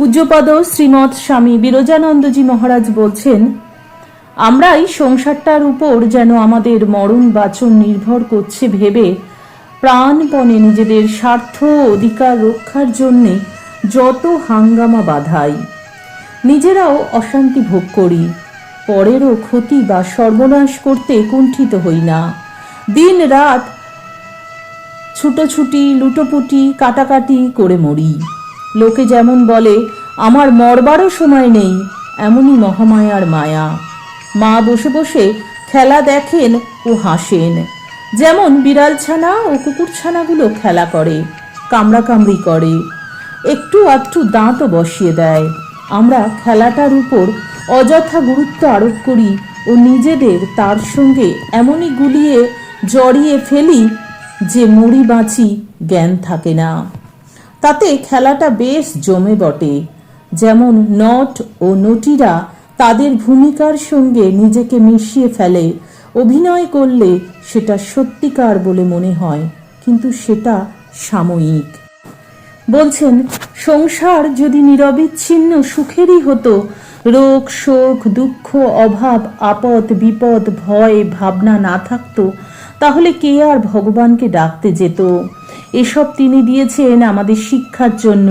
পূজ্যপদ শ্রীমৎ স্বামী বিরজানন্দজি মহারাজ বলছেন, আমরাই সংসারটার উপর যেন আমাদের মরণ বাঁচন নির্ভর করছে ভেবে প্রাণপণে নিজেদের স্বার্থ অধিকার রক্ষার জন্যে যত হাঙ্গামা বাধাই, নিজেরাও অশান্তি ভোগ করি, পরেরও ক্ষতি বা সর্বনাশ করতে কুণ্ঠিত হই না। দিন রাত ছুটোছুটি লুটোপুটি কাটাকাটি করে মরি। লোকে যেমন বলে আমার মরবারও সময় নেই, এমনই মহামায়ার মায়া। মা বসে বসে খেলা দেখেন ও হাসেন, যেমন বিড়াল ছানা ও কুকুর ছানাগুলো খেলা করে, কামড়াকামড়ি করে, একটু আধটু দাঁতও বসিয়ে দেয়। আমরা খেলাটার উপর অযথা গুরুত্ব আরোপ করি ও নিজেদের তার সঙ্গে এমনই গুলিয়ে জড়িয়ে ফেলি যে মরি বাঁচি জ্ঞান থাকে না। তাতে খেলাটা বেশ জমে বটে। যেমন নট ও নটিরা তাদের ভূমিকার সঙ্গে নিজেকে মিশিয়ে ফেলে, অভিনয় করলে সেটা সত্যিকার বলে মনে হয়, কিন্তু সেটা সাময়িক। বলছেন, সংসার যদি নিরবিচ্ছিন্ন সুখেরই হতো, রোগ শোক দুঃখ অভাব আপদ বিপদ ভয় ভাবনা না থাকতো, তাহলে কে আর ভগবানকে ডাকতে যেত? এসব তিনি দিয়েছেন আমাদের শিক্ষার জন্য,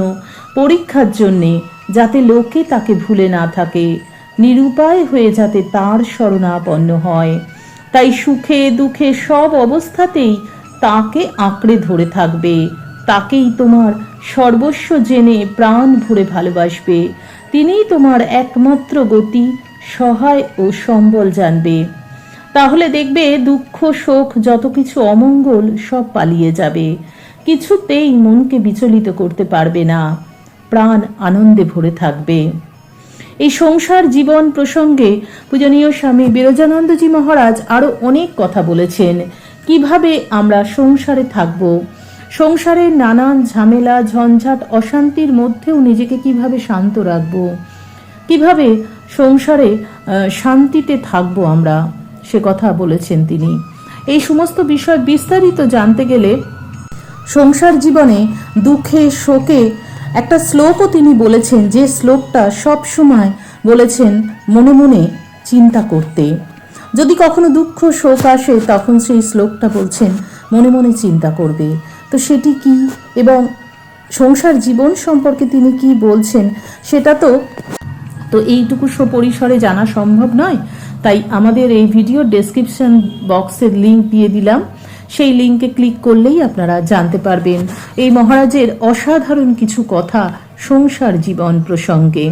পরীক্ষার জন্যে, যাতে লোকে তাকে ভুলে না থাকে, নিরুপায় হয়ে যাতে তার শরণাপন্ন হয়। তাই সুখে দুঃখে সব অবস্থাতেই তাকে আঁকড়ে ধরে থাকবে, তাকেই তোমার সর্বস্ব জেনে প্রাণ ভরে ভালোবাসবে। তিনিই তোমার একমাত্র গতি, সহায় ও সম্বল জানবে। তাহলে দেখবে দুঃখ শোক যত কিছু অমঙ্গল সব পালিয়ে যাবে, কিছুতেই মনকে বিচলিত করতে পারবে না, প্রাণ আনন্দে ভরে থাকবে। এই সংসার জীবন প্রসঙ্গে পূজনীয় স্বামী বিরজানন্দজি মহারাজ আরো অনেক কথা বলেছেন। কিভাবে আমরা সংসারে থাকব, সংসারের নানান ঝামেলা ঝঞ্ঝাট অশান্তির মধ্যেও নিজেকে কিভাবে শান্ত রাখব, কিভাবে সংসারে শান্তিতে থাকব আমরা, সে কথা বলেছেন তিনি। এই সমস্ত বিষয় বিস্তারিত জানতে গেলে সংসার জীবনে দুঃখে শোকে একটা শ্লোকও তিনি বলেছেন, যে শ্লোকটা সব সময় বলেছেন মনে মনে চিন্তা করতে। যদি কখনো দুঃখ শোক আসে তখন সেই শ্লোকটা বলছেন মনে মনে চিন্তা করবে। তো সেটি কি এবং সংসার জীবন সম্পর্কে তিনি কি বলছেন সেটা তো এইটুকু পরিসরে জানা সম্ভব নয়। তাই আমাদের এই ভিডিও ডেসক্রিপশন বক্সের লিঙ্ক দিয়ে দিলাম, সেই লিঙ্কে ক্লিক করলেই আপনারা জানতে পারবেন এই মহারাজের অসাধারণ কিছু কথা সংসার জীবন প্রসঙ্গে।